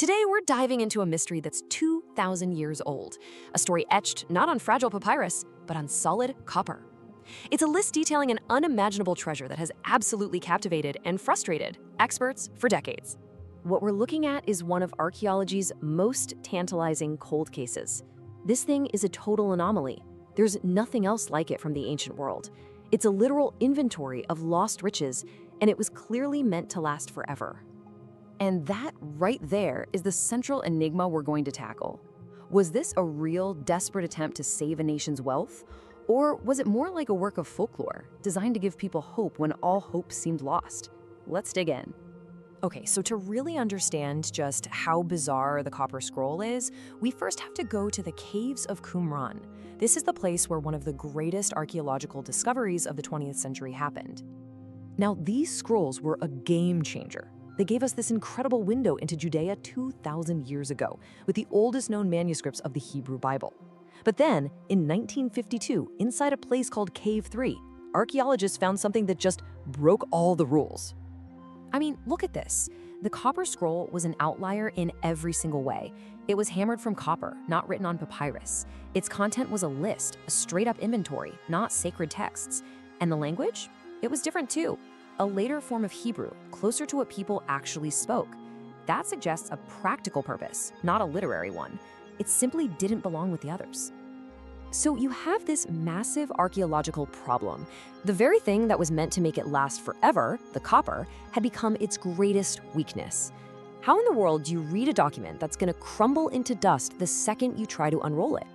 Today, we're diving into a mystery that's 2,000 years old, a story etched not on fragile papyrus, but on solid copper. It's a list detailing an unimaginable treasure that has absolutely captivated and frustrated experts for decades. What we're looking at is one of archaeology's most tantalizing cold cases. This thing is a total anomaly. There's nothing else like it from the ancient world. It's a literal inventory of lost riches, and it was clearly meant to last forever. And that right there is the central enigma we're going to tackle. Was this a real, desperate attempt to save a nation's wealth? Or was it more like a work of folklore, designed to give people hope when all hope seemed lost? Let's dig in. Okay, so to really understand just how bizarre the copper scroll is, we first have to go to the caves of Qumran. This is the place where one of the greatest archaeological discoveries of the 20th century happened. Now, these scrolls were a game changer. They gave us this incredible window into Judea 2,000 years ago, with the oldest known manuscripts of the Hebrew Bible. But then, in 1952, inside a place called Cave 3, archaeologists found something that just broke all the rules. I mean, look at this. The copper scroll was an outlier in every single way. It was hammered from copper, not written on papyrus. Its content was a list, a straight-up inventory, not sacred texts. And the language? It was different too. A later form of Hebrew, closer to what people actually spoke. That suggests a practical purpose, not a literary one. It simply didn't belong with the others. So you have this massive archaeological problem. The very thing that was meant to make it last forever, the copper, had become its greatest weakness. How in the world do you read a document that's going to crumble into dust the second you try to unroll it?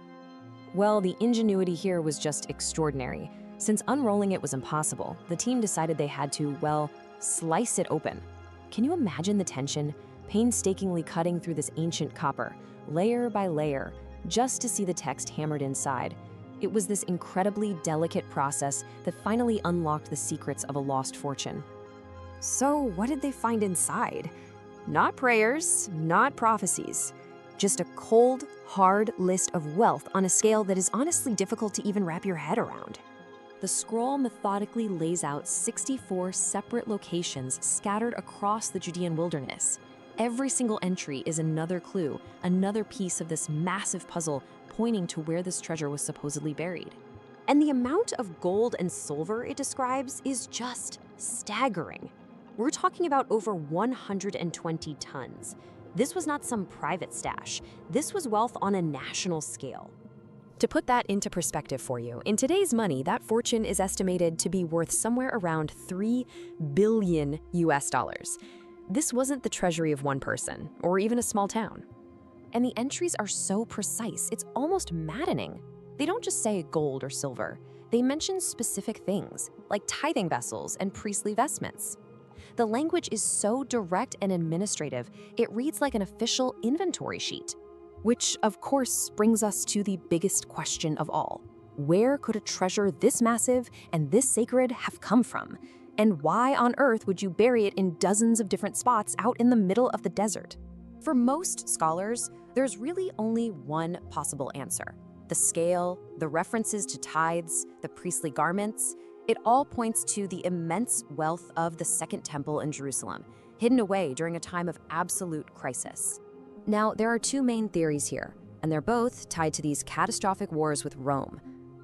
Well, the ingenuity here was just extraordinary. Since unrolling it was impossible, the team decided they had to, well, slice it open. Can you imagine the tension? Painstakingly cutting through this ancient copper, layer by layer, just to see the text hammered inside. It was this incredibly delicate process that finally unlocked the secrets of a lost fortune. So what did they find inside? Not prayers, not prophecies. Just a cold, hard list of wealth on a scale that is honestly difficult to even wrap your head around. The scroll methodically lays out 64 separate locations scattered across the Judean wilderness. Every single entry is another clue, another piece of this massive puzzle pointing to where this treasure was supposedly buried. And the amount of gold and silver it describes is just staggering. We're talking about over 120 tons. This was not some private stash. This was wealth on a national scale. To put that into perspective for you, in today's money, that fortune is estimated to be worth somewhere around $3 billion US. This wasn't the treasury of one person, or even a small town. And the entries are so precise, it's almost maddening. They don't just say gold or silver. They mention specific things, like tithing vessels and priestly vestments. The language is so direct and administrative, it reads like an official inventory sheet. Which, of course, brings us to the biggest question of all. Where could a treasure this massive and this sacred have come from? And why on earth would you bury it in dozens of different spots out in the middle of the desert? For most scholars, there's really only one possible answer. The scale, the references to tithes, the priestly garments, it all points to the immense wealth of the Second Temple in Jerusalem, hidden away during a time of absolute crisis. Now, there are two main theories here, and they're both tied to these catastrophic wars with Rome.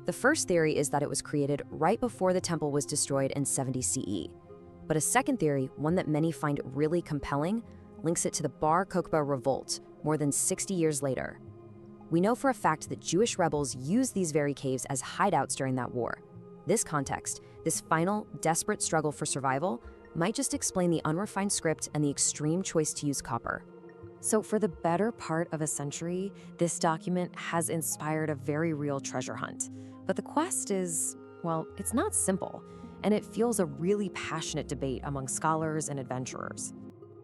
The first theory is that it was created right before the temple was destroyed in 70 CE. But a second theory, one that many find really compelling, links it to the Bar Kokhba revolt more than 60 years later. We know for a fact that Jewish rebels used these very caves as hideouts during that war. This context, this final, desperate struggle for survival, might just explain the unrefined script and the extreme choice to use copper. So for the better part of a century, this document has inspired a very real treasure hunt. But the quest is, well, it's not simple, and it fuels a really passionate debate among scholars and adventurers.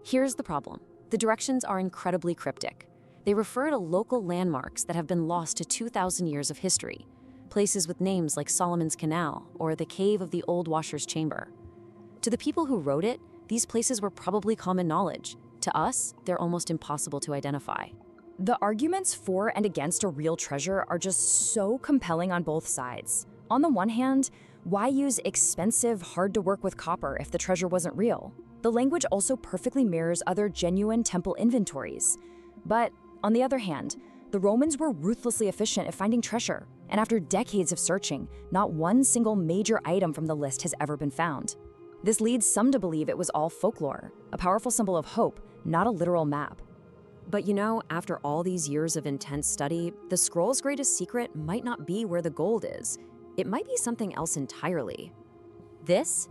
Here's the problem. The directions are incredibly cryptic. They refer to local landmarks that have been lost to 2,000 years of history, places with names like Solomon's Canal or the Cave of the Old Washer's Chamber. To the people who wrote it, these places were probably common knowledge. To us, they're almost impossible to identify. The arguments for and against a real treasure are just so compelling on both sides. On the one hand, why use expensive, hard-to-work-with copper if the treasure wasn't real? The language also perfectly mirrors other genuine temple inventories. But on the other hand, the Romans were ruthlessly efficient at finding treasure, and after decades of searching, not one single major item from the list has ever been found. This leads some to believe it was all folklore, a powerful symbol of hope, not a literal map. But you know, after all these years of intense study, the scroll's greatest secret might not be where the gold is. It might be something else entirely. This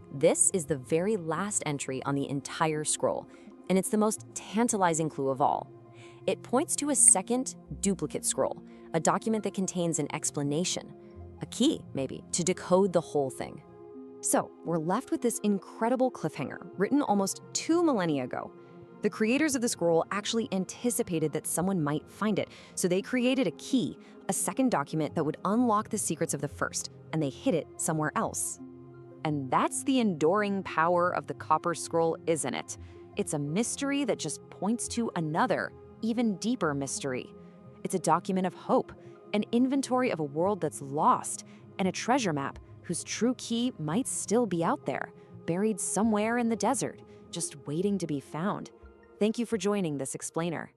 is the very last entry on the entire scroll, and it's the most tantalizing clue of all. It points to a second, duplicate scroll, a document that contains an explanation, a key, maybe, to decode the whole thing. So, we're left with this incredible cliffhanger, written almost 2 millennia ago. The creators of the scroll actually anticipated that someone might find it, so they created a key, a second document that would unlock the secrets of the first, and they hid it somewhere else. And that's the enduring power of the Copper Scroll, isn't it? It's a mystery that just points to another, even deeper mystery. It's a document of hope, an inventory of a world that's lost, and a treasure map whose true key might still be out there, buried somewhere in the desert, just waiting to be found. Thank you for joining this explainer.